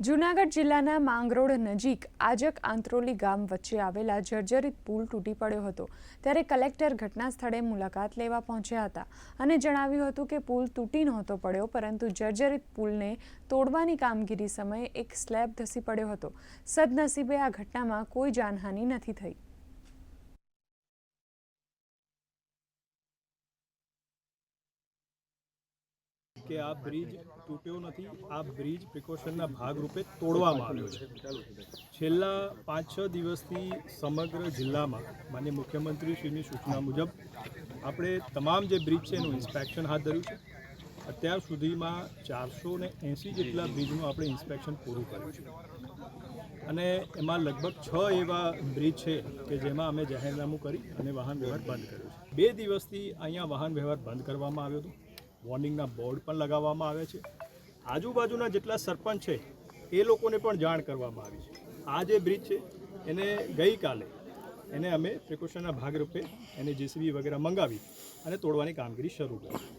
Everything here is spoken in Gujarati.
જૂનાગઢ જિલ્લાના માંગરોળ નજીક આજક આંત્રોલી ગામ વચ્ચે આવેલા જર્જરિત પુલ તૂટી પડ્યો હતો ત્યારે કલેક્ટર ઘટના સ્થળે મુલાકાત લેવા પહોંચ્યા હતા અને જણાવ્યું હતું કે પુલ તૂટી નહોતો પડ્યો પરંતુ જર્જરિત પુલને તોડવાની કામગીરી સમયે એક સ્લેબ ધસી પડ્યો હતો। સદનસીબે આ ઘટનામાં કોઈ જાનહાનિ નથી થઈ। કે આ બ્રિજ તૂટ્યો નથી, આ બ્રિજ પ્રિકોશનના ભાગરૂપે તોડવામાં આવ્યો છે। છેલ્લા 5-6 દિવસથી સમગ્ર જિલ્લામાં માનનીય મુખ્યમંત્રીશ્રીની સૂચના મુજબ આપણે તમામ જે બ્રિજ છે એનું ઇન્સ્પેક્શન હાથ ધર્યું છે। અત્યાર સુધીમાં 480 જેટલા બ્રિજનું આપણે ઇન્સ્પેક્શન પૂરું કર્યું છે અને એમાં લગભગ 6 એવા બ્રિજ છે કે જેમાં અમે જાહેરનામું કરી અને વાહન વ્યવહાર બંધ કર્યો છે। 2 દિવસથી અહીંયા વાહન વ્યવહાર બંધ કરવામાં આવ્યો હતો। વોર્નિંગના બોર્ડ પણ લગાવવામાં આવ્યા છે। આજુબાજુના જેટલા સરપંચ છે એ લોકોને પણ જાણ કરવામાં આવી છે। આ જે બ્રિજ છે એને ગઈકાલે એને અમે પ્રિકોશનના ભાગરૂપે એને જેસીબી વગેરે મંગાવી અને તોડવાની કામગીરી શરૂ કરી।